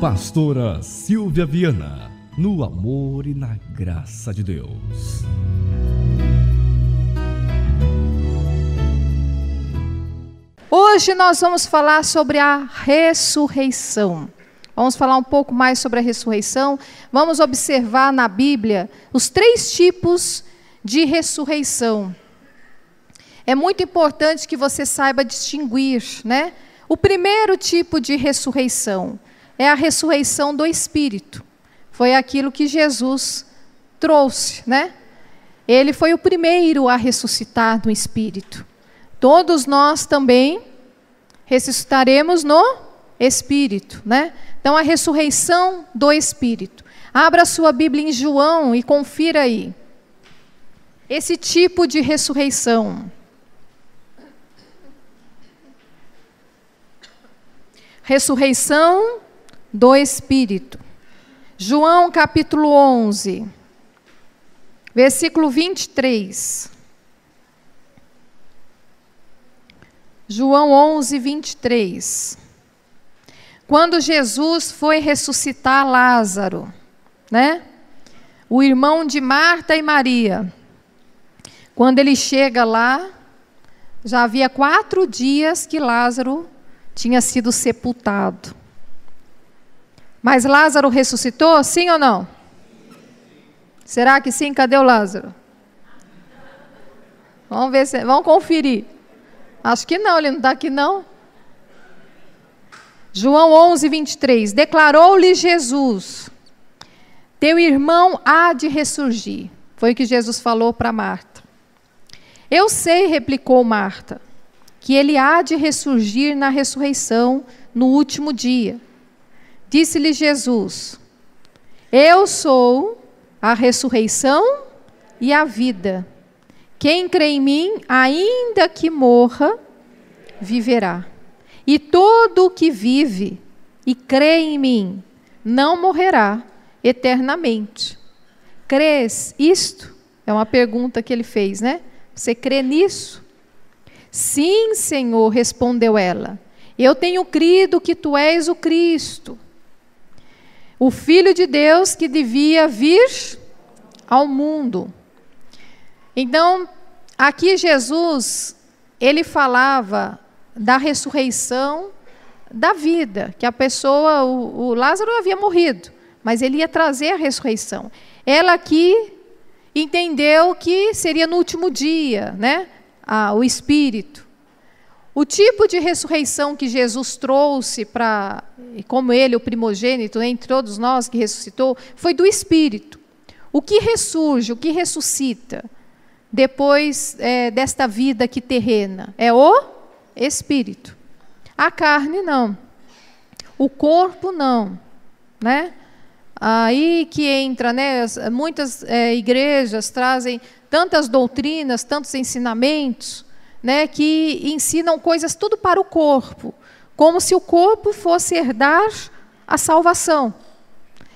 Pastora Silvia Viana, no amor e na graça de Deus. Hoje nós vamos falar sobre a ressurreição. Vamos falar um pouco mais sobre a ressurreição. Vamos observar na Bíblia os 3 tipos de ressurreição. É muito importante que você saiba distinguir, né? O primeiro tipo de ressurreição é a ressurreição do Espírito. Foi aquilo que Jesus trouxe, né? Ele foi o primeiro a ressuscitar no Espírito. Todos nós também ressuscitaremos no Espírito, né? Então, a ressurreição do Espírito. Abra sua Bíblia em João e confira aí. Esse tipo de ressurreição. Ressurreição do Espírito. João capítulo 11, versículo 23. João 11, 23. Quando Jesus foi ressuscitar Lázaro, né? O irmão de Marta e Maria. Quando ele chega lá, já havia 4 dias que Lázaro tinha sido sepultado. Mas Lázaro ressuscitou, sim ou não? Será que sim? Cadê o Lázaro? Vamos ver, vamos conferir. Acho que não, ele não está aqui não. João 11, 23. Declarou-lhe Jesus: teu irmão há de ressurgir. Foi o que Jesus falou para Marta. Eu sei, replicou Marta, que ele há de ressurgir na ressurreição no último dia. Disse-lhe Jesus: eu sou a ressurreição e a vida. Quem crê em mim, ainda que morra, viverá. E todo o que vive e crê em mim não morrerá eternamente. Crês isto? É uma pergunta que ele fez, né? Você crê nisso? Sim, Senhor, respondeu ela. Eu tenho crido que tu és o Cristo, o Filho de Deus que devia vir ao mundo. Então, aqui Jesus, ele falava da ressurreição da vida, que a pessoa, o Lázaro havia morrido, mas ele ia trazer a ressurreição. Ela aqui entendeu que seria no último dia, né? O Espírito. O tipo de ressurreição que Jesus trouxe para, como ele, o primogênito, entre todos nós que ressuscitou, foi do Espírito. O que ressurge, o que ressuscita depois desta vida aqui terrena? É o Espírito. A carne não. O corpo não. Né? Aí que entra, né? Muitas igrejas trazem tantas doutrinas, tantos ensinamentos, né? Que ensinam coisas tudo para o corpo, como se o corpo fosse herdar a salvação.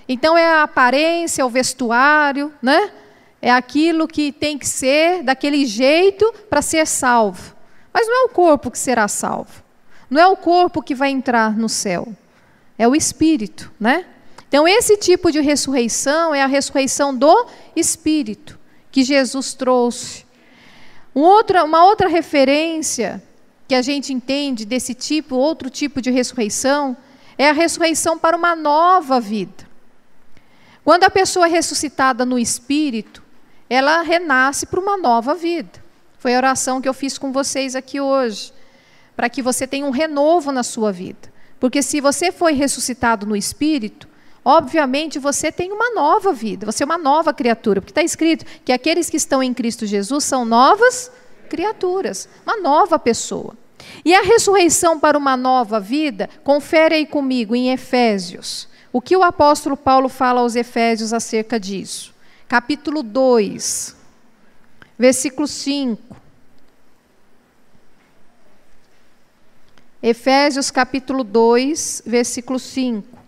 Então é a aparência, o vestuário, né? É aquilo que tem que ser daquele jeito para ser salvo. Mas não é o corpo que será salvo. Não é o corpo que vai entrar no céu. É o Espírito, né? Então esse tipo de ressurreição é a ressurreição do Espírito que Jesus trouxe. Uma outra referência que a gente entende desse tipo, outro tipo de ressurreição, é a ressurreição para uma nova vida. Quando a pessoa é ressuscitada no Espírito, ela renasce para uma nova vida. Foi a oração que eu fiz com vocês aqui hoje, para que você tenha um renovo na sua vida. Porque se você foi ressuscitado no Espírito, obviamente você tem uma nova vida, você é uma nova criatura, porque está escrito que aqueles que estão em Cristo Jesus são novas criaturas, uma nova pessoa. E a ressurreição para uma nova vida, confere aí comigo em Efésios, o que o apóstolo Paulo fala aos Efésios acerca disso. Capítulo 2, versículo 5. Efésios capítulo 2, versículo 5.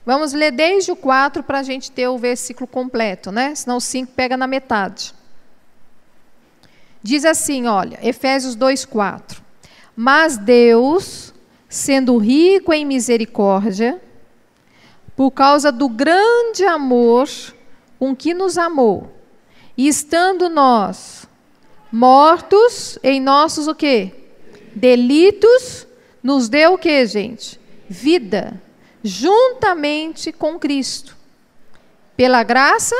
Vamos ler desde o 4 para a gente ter o versículo completo, né? Senão o 5 pega na metade. Diz assim, olha, Efésios 2, 4. Mas Deus, sendo rico em misericórdia, por causa do grande amor com que nos amou, e estando nós mortos em nossos o quê? Delitos, nos deu o quê, gente? Vida, juntamente com Cristo. Pela graça,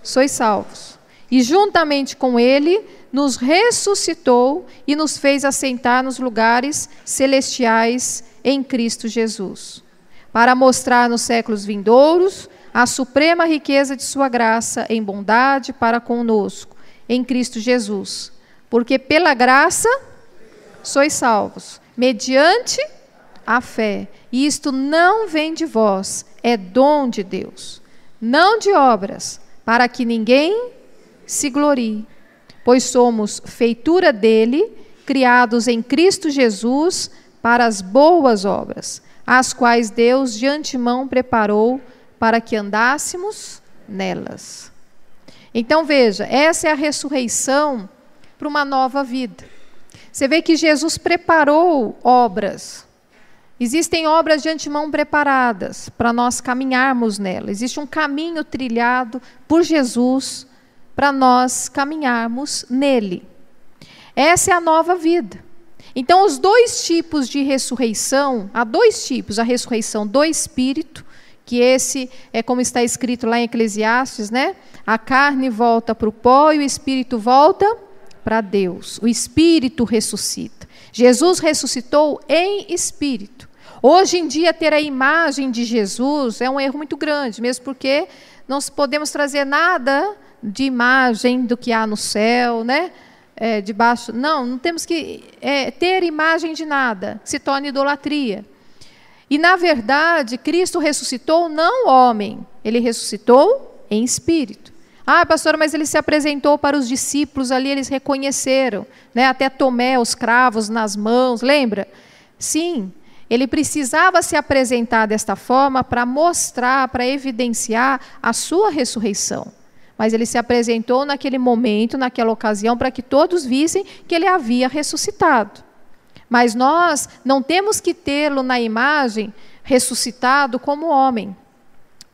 sois salvos. E juntamente com Ele, nos ressuscitou e nos fez assentar nos lugares celestiais em Cristo Jesus, para mostrar nos séculos vindouros a suprema riqueza de sua graça em bondade para conosco, em Cristo Jesus. Porque pela graça sois salvos, mediante a fé. E isto não vem de vós, é dom de Deus, não de obras, para que ninguém se glorie. Pois somos feitura dele, criados em Cristo Jesus para as boas obras, as quais Deus de antemão preparou para que andássemos nelas. Então veja, essa é a ressurreição para uma nova vida. Você vê que Jesus preparou obras. Existem obras de antemão preparadas para nós caminharmos nela. Existe um caminho trilhado por Jesus para nós caminharmos nele. Essa é a nova vida. Então, os dois tipos de ressurreição, há dois tipos: a ressurreição do Espírito, que esse é como está escrito lá em Eclesiastes, né? A carne volta para o pó e o Espírito volta para Deus. O Espírito ressuscita. Jesus ressuscitou em Espírito. Hoje em dia, ter a imagem de Jesus é um erro muito grande, mesmo porque não podemos trazer nada de imagem do que há no céu, né? Debaixo. Não temos que ter imagem de nada, se torna idolatria. E, na verdade, Cristo ressuscitou não homem, ele ressuscitou em espírito. Ah, pastora, mas ele se apresentou para os discípulos ali, eles reconheceram, né? Até Tomé, os cravos nas mãos, lembra? Sim, ele precisava se apresentar desta forma para mostrar, para evidenciar a sua ressurreição. Mas ele se apresentou naquele momento, naquela ocasião, para que todos vissem que ele havia ressuscitado. Mas nós não temos que tê-lo na imagem ressuscitado como homem.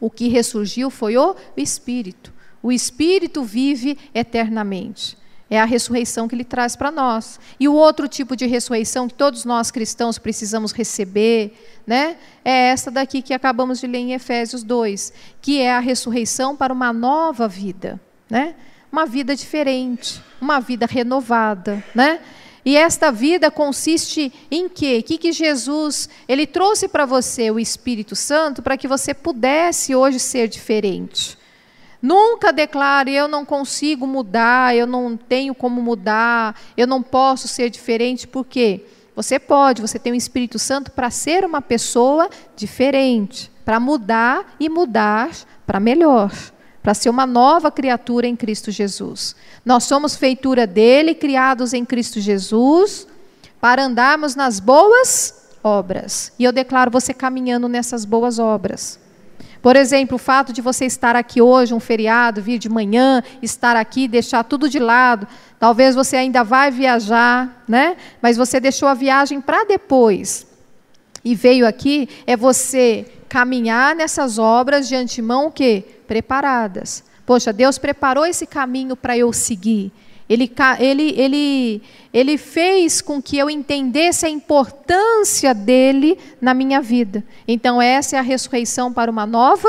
O que ressurgiu foi o Espírito. O Espírito vive eternamente. É a ressurreição que ele traz para nós. E o outro tipo de ressurreição que todos nós cristãos precisamos receber, né, é essa daqui que acabamos de ler em Efésios 2, que é a ressurreição para uma nova vida, né? Uma vida diferente, uma vida renovada, né? E esta vida consiste em quê? Que Jesus, ele trouxe para você o Espírito Santo para que você pudesse hoje ser diferente. Nunca declare: eu não consigo mudar, eu não tenho como mudar, eu não posso ser diferente. Por quê? Você pode, você tem o Espírito Santo para ser uma pessoa diferente, para mudar e mudar para melhor, para ser uma nova criatura em Cristo Jesus. Nós somos feitura dele, criados em Cristo Jesus, para andarmos nas boas obras. E eu declaro você caminhando nessas boas obras. Por exemplo, o fato de você estar aqui hoje, um feriado, vir de manhã, estar aqui, deixar tudo de lado. Talvez você ainda vai viajar, né? Mas você deixou a viagem para depois. E veio aqui, é você caminhar nessas obras de antemão o quê? Preparadas. Poxa, Deus preparou esse caminho para eu seguir. Ele fez com que eu entendesse a importância dele na minha vida. Então, essa é a ressurreição para uma nova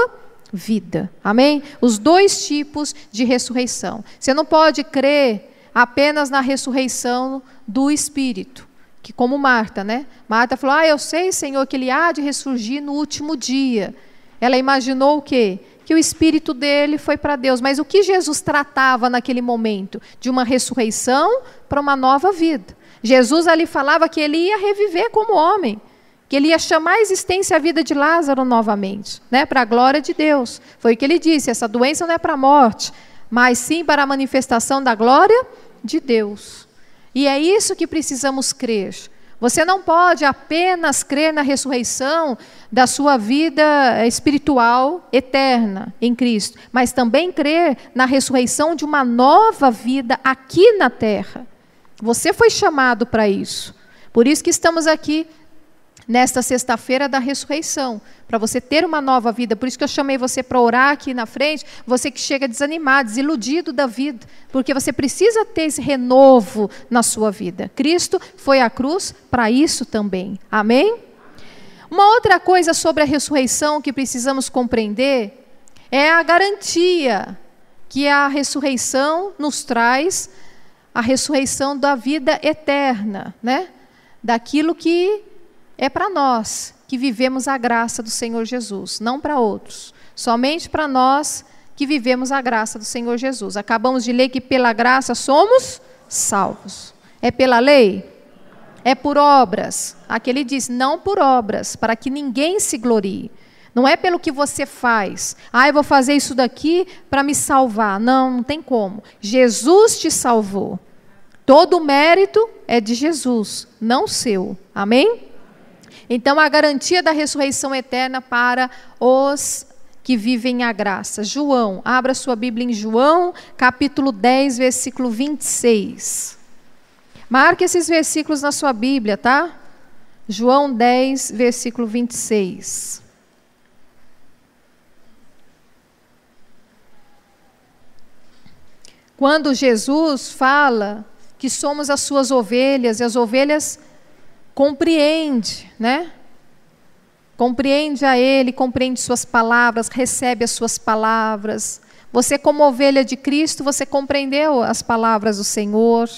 vida. Amém? Os dois tipos de ressurreição. Você não pode crer apenas na ressurreição do Espírito, que como Marta, né? Marta falou: eu sei, Senhor, que ele há de ressurgir no último dia. Ela imaginou o quê? Que o Espírito dele foi para Deus. Mas o que Jesus tratava naquele momento? De uma ressurreição para uma nova vida. Jesus ali falava que ele ia reviver como homem, que ele ia chamar à existência a vida de Lázaro novamente, né? Para a glória de Deus. Foi o que ele disse: essa doença não é para a morte, mas sim para a manifestação da glória de Deus. E é isso que precisamos crer. Você não pode apenas crer na ressurreição da sua vida espiritual eterna em Cristo, mas também crer na ressurreição de uma nova vida aqui na terra. Você foi chamado para isso. Por isso que estamos aqui nesta sexta-feira da ressurreição, para você ter uma nova vida. Por isso que eu chamei você para orar aqui na frente, você que chega desanimado, desiludido da vida, porque você precisa ter esse renovo na sua vida. Cristo foi à cruz para isso também. Amém? Uma outra coisa sobre a ressurreição que precisamos compreender é a garantia que a ressurreição nos traz, a ressurreição da vida eterna, né? Daquilo que é para nós, que vivemos a graça do Senhor Jesus, não para outros. Somente para nós que vivemos a graça do Senhor Jesus. Acabamos de ler que pela graça somos salvos. É pela lei? É por obras. Aqui ele diz, não por obras, para que ninguém se glorie. Não é pelo que você faz. Eu vou fazer isso daqui para me salvar. Não, não tem como. Jesus te salvou. Todo o mérito é de Jesus, não seu. Amém? Então, a garantia da ressurreição eterna para os que vivem a graça. João, abra sua Bíblia em João, capítulo 10, versículo 26. Marque esses versículos na sua Bíblia, tá? João 10, versículo 26. Quando Jesus fala que somos as suas ovelhas, e as ovelhas compreendem, né? Compreende a Ele, compreende suas palavras, recebe as suas palavras. Você, como ovelha de Cristo, você compreendeu as palavras do Senhor,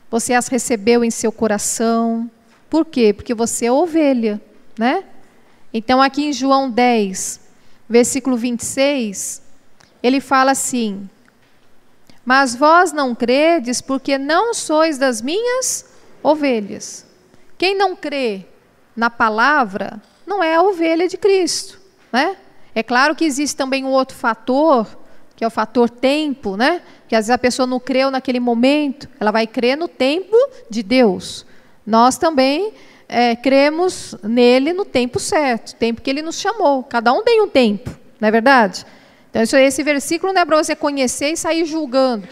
você as recebeu em seu coração. Por quê? Porque você é ovelha, né? Então, aqui em João 10, versículo 26, ele fala assim: mas vós não credes, porque não sois das minhas ovelhas. Quem não crê na palavra não é a ovelha de Cristo, né? É claro que existe também um outro fator, que é o fator tempo, né? Que às vezes a pessoa não creu naquele momento, ela vai crer no tempo de Deus. Nós também cremos nele no tempo certo, tempo que ele nos chamou. Cada um tem um tempo, não é verdade? Então, esse versículo não é para você conhecer e sair julgando.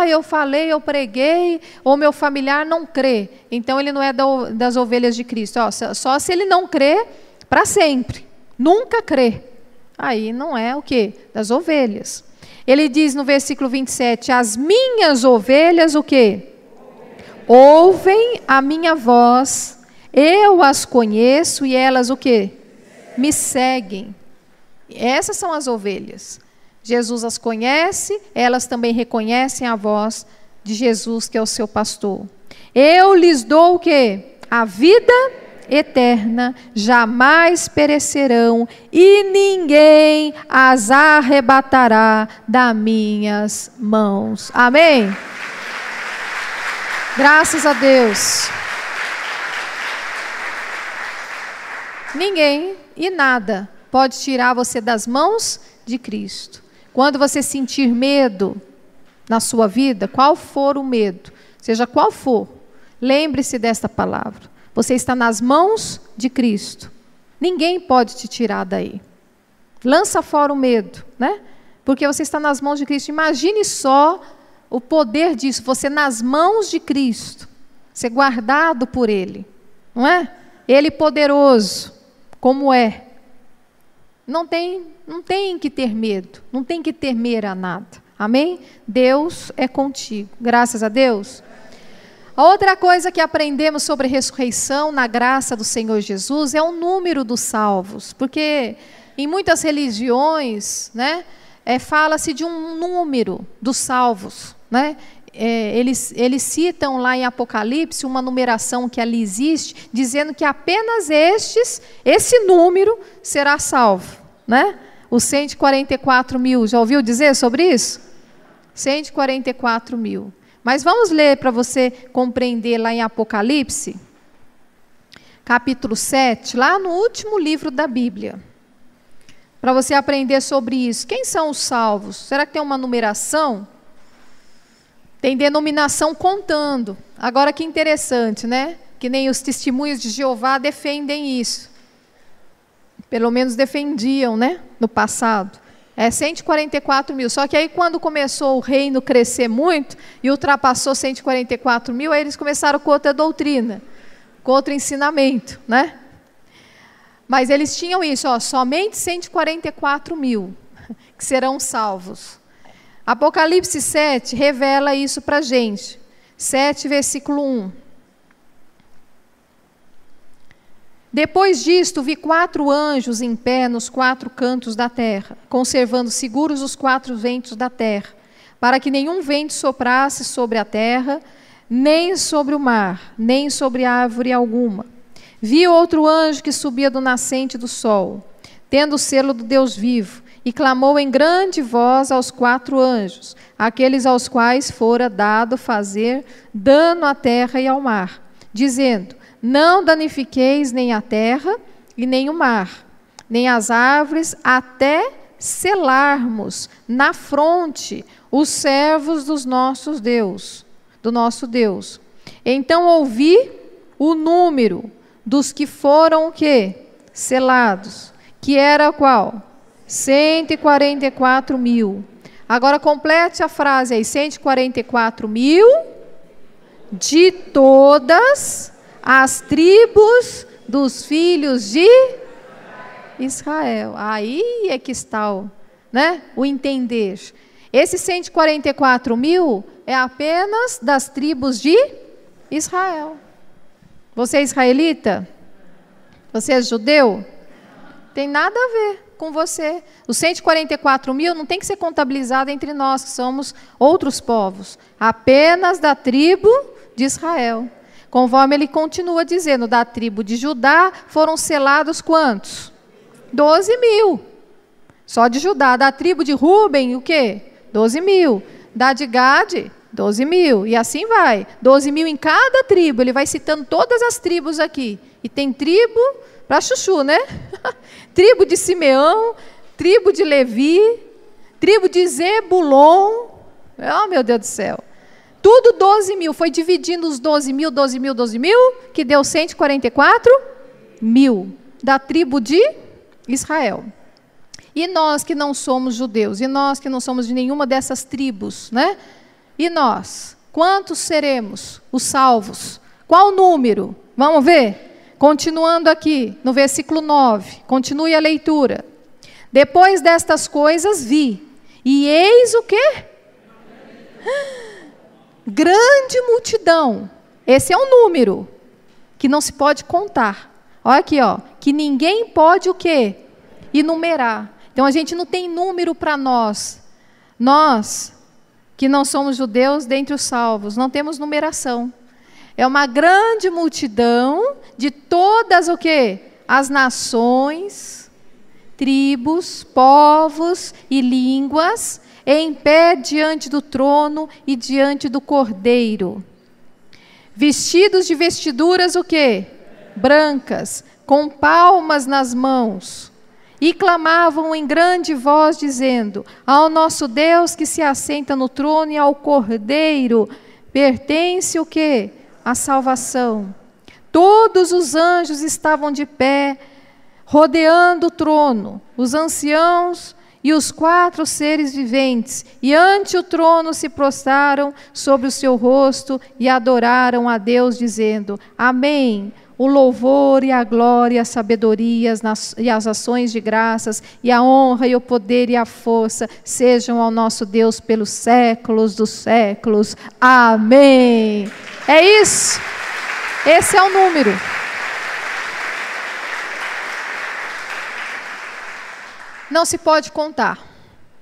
Eu falei, eu preguei, ou meu familiar não crê. Então, ele não é das ovelhas de Cristo. Só se ele não crê para sempre. Nunca crê. Aí não é o quê? Das ovelhas. Ele diz no versículo 27, as minhas ovelhas o quê? Ouvem a minha voz, eu as conheço e elas o quê? Me seguem. Essas são as ovelhas. Jesus as conhece, elas também reconhecem a voz de Jesus, que é o seu pastor. Eu lhes dou o quê? A vida eterna, jamais perecerão, e ninguém as arrebatará das minhas mãos. Amém? Graças a Deus. Ninguém e nada pode tirar você das mãos de Cristo. Quando você sentir medo na sua vida, qual for o medo, seja qual for, lembre-se desta palavra. Você está nas mãos de Cristo. Ninguém pode te tirar daí. Lança fora o medo, né? Porque você está nas mãos de Cristo. Imagine só o poder disso, você nas mãos de Cristo, ser guardado por Ele, não é? Ele poderoso, como é. Não tem que ter medo, não tem que temer a nada. Amém? Deus é contigo. Graças a Deus. A outra coisa que aprendemos sobre ressurreição na graça do Senhor Jesus é o número dos salvos. Porque em muitas religiões, né, fala-se de um número dos salvos, né? Eles citam lá em Apocalipse uma numeração que ali existe, dizendo que apenas esse número será salvo, né? Os 144 mil, já ouviu dizer sobre isso? 144 mil. Mas vamos ler para você compreender lá em Apocalipse, capítulo 7, lá no último livro da Bíblia, para você aprender sobre isso. Quem são os salvos? Será que tem uma numeração? Tem denominação contando. Agora que interessante, né? Que nem os testemunhos de Jeová defendem isso. Pelo menos defendiam, né? No passado. 144 mil. Só que aí quando começou o reino crescer muito e ultrapassou 144 mil, aí eles começaram com outra doutrina. com outro ensinamento, né? Mas eles tinham isso, somente 144 mil que serão salvos. Apocalipse 7 revela isso para a gente. 7, versículo 1. Depois disto, vi 4 anjos em pé nos 4 cantos da terra, conservando seguros os 4 ventos da terra, para que nenhum vento soprasse sobre a terra, nem sobre o mar, nem sobre árvore alguma. Vi outro anjo que subia do nascente do sol, tendo o selo do Deus vivo, e clamou em grande voz aos 4 anjos, aqueles aos quais fora dado fazer dano à terra e ao mar, dizendo: não danifiqueis nem a terra e nem o mar, nem as árvores, até selarmos na fronte os servos do nosso Deus. Então ouvi o número dos que foram o quê? Selados, que era qual? 144 mil. Agora complete a frase aí, 144 mil de todas as tribos dos filhos de Israel. Aí é que está o entender. Esse 144 mil é apenas das tribos de Israel. Você é israelita? Você é judeu? Tem nada a ver com você. Os 144 mil não tem que ser contabilizado entre nós, que somos outros povos. Apenas da tribo de Israel. Conforme ele continua dizendo, da tribo de Judá foram selados quantos? 12 mil. Só de Judá. Da tribo de Ruben, o quê? 12 mil. Da de Gade, 12 mil. E assim vai. 12 mil em cada tribo. Ele vai citando todas as tribos aqui. E tem tribo para chuchu, né? Tribo de Simeão, tribo de Levi, tribo de Zebulon. Oh, meu Deus do céu. Tudo 12 mil. Foi dividindo os 12 mil, que deu 144 mil. Da tribo de Israel. E nós que não somos judeus, e nós que não somos de nenhuma dessas tribos, né? E nós? Quantos seremos os salvos? Qual o número? Vamos ver? Continuando aqui, no versículo 9. Continue a leitura. Depois destas coisas vi, e eis o quê? Grande multidão. Esse é um número que não se pode contar. Olha aqui, que ninguém pode o quê? Enumerar. Então a gente não tem número para nós. Nós, que não somos judeus, dentre os salvos, não temos numeração. É uma grande multidão de todas o quê? As nações, tribos, povos e línguas, em pé diante do trono e diante do Cordeiro. Vestidos de vestiduras o quê? Brancas, com palmas nas mãos. E clamavam em grande voz, dizendo: ao nosso Deus que se assenta no trono e ao Cordeiro pertence o quê? A salvação. Todos os anjos estavam de pé, rodeando o trono, os anciãos e os 4 seres viventes, e ante o trono se prostraram sobre o seu rosto e adoraram a Deus, dizendo: amém. O louvor e a glória, a sabedoria e as ações de graças, e a honra e o poder e a força sejam ao nosso Deus pelos séculos dos séculos. Amém. É isso. Esse é o número. Não se pode contar,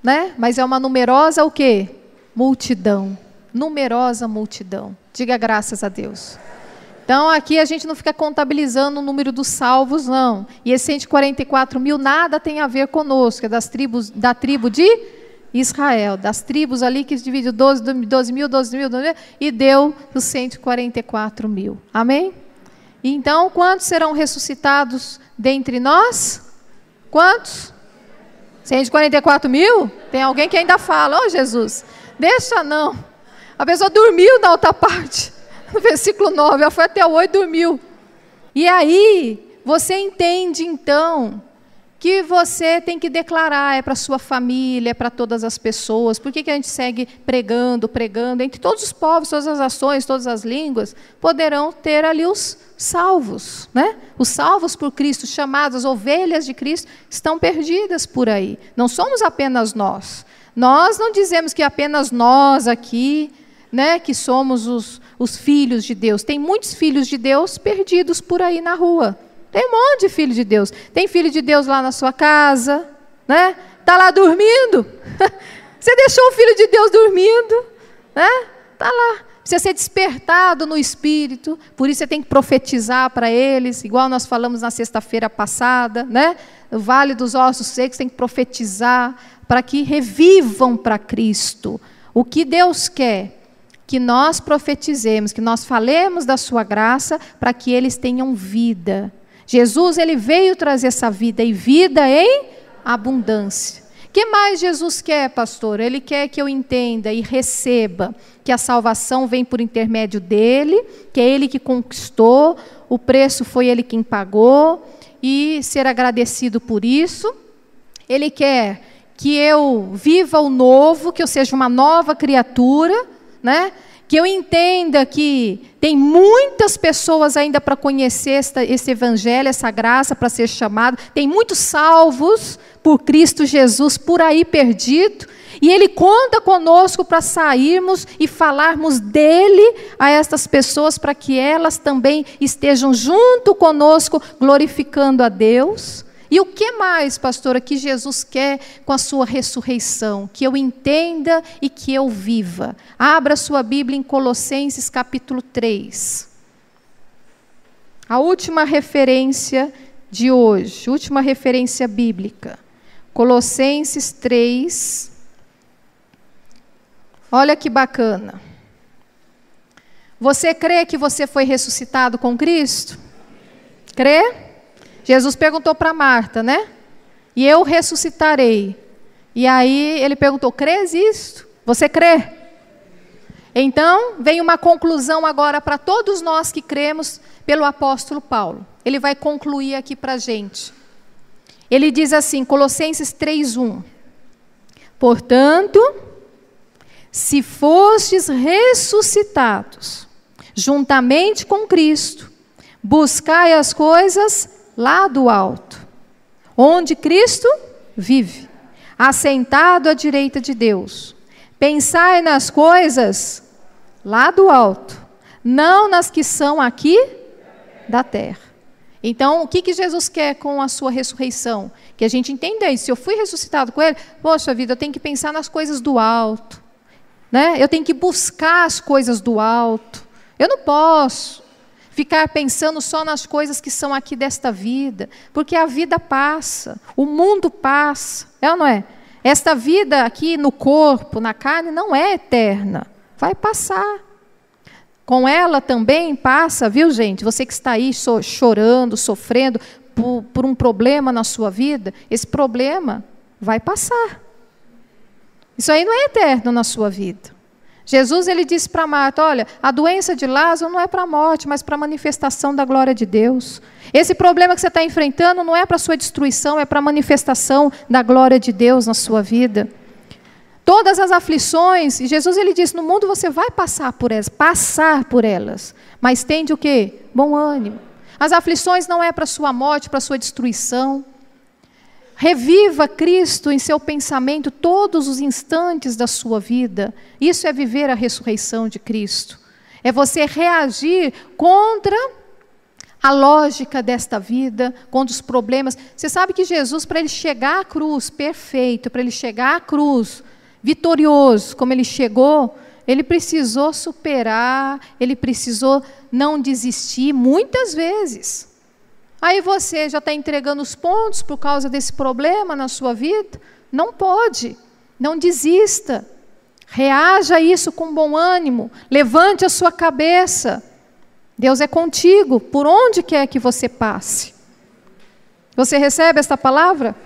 né? Mas é uma numerosa o quê? Multidão. Numerosa multidão. Diga graças a Deus. Então, aqui a gente não fica contabilizando o número dos salvos, não. E esse 144 mil nada tem a ver conosco, é da tribo de Israel. Das tribos ali que dividiu 12 mil, e deu os 144 mil. Amém? E então, quantos serão ressuscitados dentre nós? Quantos? 144 mil? Tem alguém que ainda fala: Jesus, deixa não. A pessoa dormiu na outra parte. No versículo 9, ela foi até o 8 e dormiu. E aí, você entende então, que você tem que declarar, é para a sua família, é para todas as pessoas. Por que a gente segue pregando? Entre todos os povos, todas as nações, todas as línguas, poderão ter ali os salvos, né? Os salvos por Cristo, chamados, as ovelhas de Cristo, estão perdidas por aí. Não somos apenas nós. Nós não dizemos que apenas nós aqui, né, que somos os filhos de Deus. Tem muitos filhos de Deus perdidos por aí na rua. Tem um monte de filho de Deus. Tem filho de Deus lá na sua casa, né? Está lá dormindo. Você deixou o filho de Deus dormindo, né? Está lá. Precisa ser despertado no Espírito. Por isso você tem que profetizar para eles, igual nós falamos na sexta-feira passada, né? No Vale dos Ossos Secos, tem que profetizar para que revivam para Cristo. O que Deus quer? Que nós profetizemos, que nós falemos da sua graça para que eles tenham vida. Jesus, ele veio trazer essa vida, e vida em abundância. O que mais Jesus quer, pastor? Ele quer que eu entenda e receba que a salvação vem por intermédio dele, que é ele que conquistou, o preço foi ele quem pagou, e ser agradecido por isso. Ele quer que eu viva o novo, que eu seja uma nova criatura, né? Que eu entenda que tem muitas pessoas ainda para conhecer esse evangelho, essa graça para ser chamado. Tem muitos salvos por Cristo Jesus por aí perdido. E Ele conta conosco para sairmos e falarmos dele a estas pessoas, para que elas também estejam junto conosco, glorificando a Deus. E o que mais, pastora, que Jesus quer com a sua ressurreição? Que eu entenda e que eu viva. Abra sua Bíblia em Colossenses capítulo 3. A última referência de hoje, última referência bíblica. Colossenses 3. Olha que bacana. Você crê que você foi ressuscitado com Cristo? Crê? Jesus perguntou para Marta, né? E eu ressuscitarei. E aí ele perguntou, crês isto? Você crê? Então, vem uma conclusão agora para todos nós que cremos pelo apóstolo Paulo. Ele vai concluir aqui para a gente. Ele diz assim, Colossenses 3:1. Portanto, se fostes ressuscitados, juntamente com Cristo, buscai as coisas lá do alto, onde Cristo vive, assentado à direita de Deus. Pensai nas coisas lá do alto, não nas que são aqui da terra. Então, o que Jesus quer com a sua ressurreição? Que a gente entenda isso. Se eu fui ressuscitado com Ele, poxa vida, eu tenho que pensar nas coisas do alto, né? Eu tenho que buscar as coisas do alto. Eu não posso ficar pensando só nas coisas que são aqui desta vida, porque a vida passa, o mundo passa, é ou não é? Esta vida aqui no corpo, na carne, não é eterna, vai passar. Com ela também passa, viu, gente? Você que está aí chorando, sofrendo por um problema na sua vida, esse problema vai passar. Isso aí não é eterno na sua vida. Jesus, ele disse para Marta, olha, a doença de Lázaro não é para a morte, mas para a manifestação da glória de Deus. Esse problema que você está enfrentando não é para a sua destruição, é para a manifestação da glória de Deus na sua vida. Todas as aflições, e Jesus, ele disse, no mundo você vai passar por elas, mas tende o quê? Bom ânimo. As aflições não é para a sua morte, para a sua destruição. Reviva Cristo em seu pensamento todos os instantes da sua vida. Isso é viver a ressurreição de Cristo. É você reagir contra a lógica desta vida, contra os problemas. Você sabe que Jesus, para ele chegar à cruz perfeito, para ele chegar à cruz vitorioso, como ele chegou, ele precisou superar, ele precisou não desistir muitas vezes. Aí você já está entregando os pontos por causa desse problema na sua vida? Não pode, não desista. Reaja a isso com bom ânimo, levante a sua cabeça. Deus é contigo, por onde quer que você passe. Você recebe esta palavra?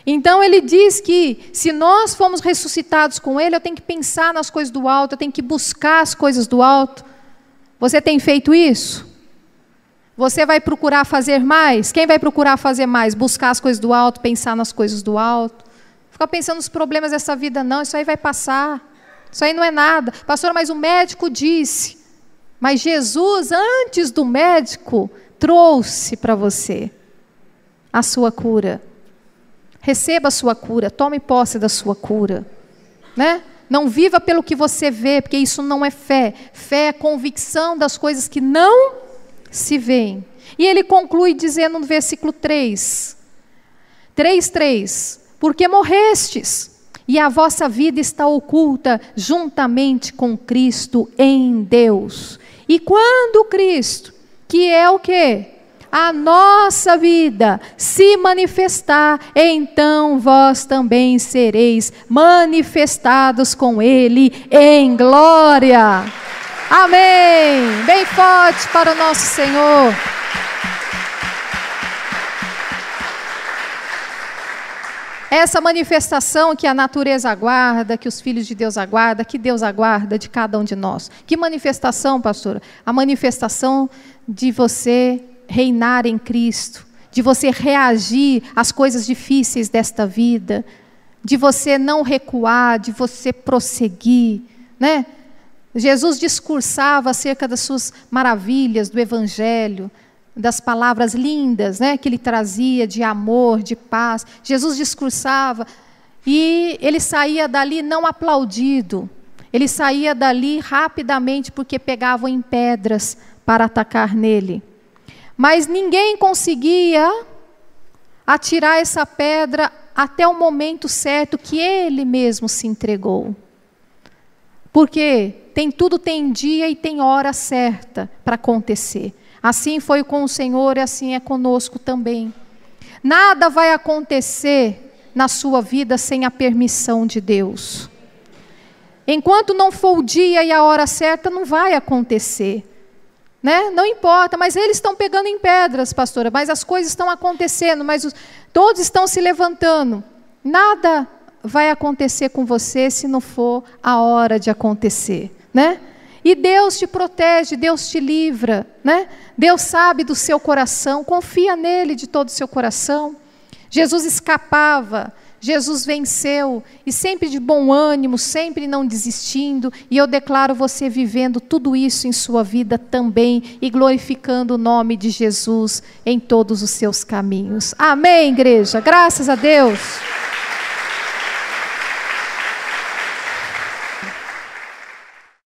Então ele diz que se nós fomos ressuscitados com Ele, eu tenho que pensar nas coisas do alto, eu tenho que buscar as coisas do alto. Você tem feito isso? Você vai procurar fazer mais? Quem vai procurar fazer mais? Buscar as coisas do alto, pensar nas coisas do alto. Ficar pensando nos problemas dessa vida, não, isso aí vai passar. Isso aí não é nada. Pastor, mas o médico disse. Mas Jesus, antes do médico, trouxe para você a sua cura. Receba a sua cura, tome posse da sua cura. Né? Não viva pelo que você vê, porque isso não é fé. Fé é convicção das coisas que não se veem. E ele conclui dizendo no versículo 3. 3:3. Porque morrestes, e a vossa vida está oculta juntamente com Cristo em Deus. E quando Cristo, que é o quê? A nossa vida se manifestar, então vós também sereis manifestados com Ele em glória. Amém. Bem forte para o nosso Senhor. Essa manifestação que a natureza aguarda, que os filhos de Deus aguardam, que Deus aguarda de cada um de nós. Que manifestação, pastora? A manifestação de você reinar em Cristo, de você reagir às coisas difíceis desta vida, de você não recuar, de você prosseguir, né? Jesus discursava acerca das suas maravilhas do Evangelho, das palavras lindas, né, que ele trazia de amor, de paz. Jesus discursava e ele saía dali não aplaudido, ele saía dali rapidamente porque pegavam em pedras para atacar nele. Mas ninguém conseguia atirar essa pedra até o momento certo que ele mesmo se entregou. Porque tudo tem dia e tem hora certa para acontecer. Assim foi com o Senhor e assim é conosco também. Nada vai acontecer na sua vida sem a permissão de Deus. Enquanto não for o dia e a hora certa, não vai acontecer. Né? Não importa, mas eles estão pegando em pedras, pastora, mas as coisas estão acontecendo, todos estão se levantando. Nada vai acontecer com você se não for a hora de acontecer, né? E Deus te protege, Deus te livra, né? Deus sabe do seu coração, confia nele de todo o seu coração. Jesus escapava, Jesus venceu, e sempre de bom ânimo, sempre não desistindo, e eu declaro você vivendo tudo isso em sua vida também, e glorificando o nome de Jesus em todos os seus caminhos. Amém, igreja? Graças a Deus.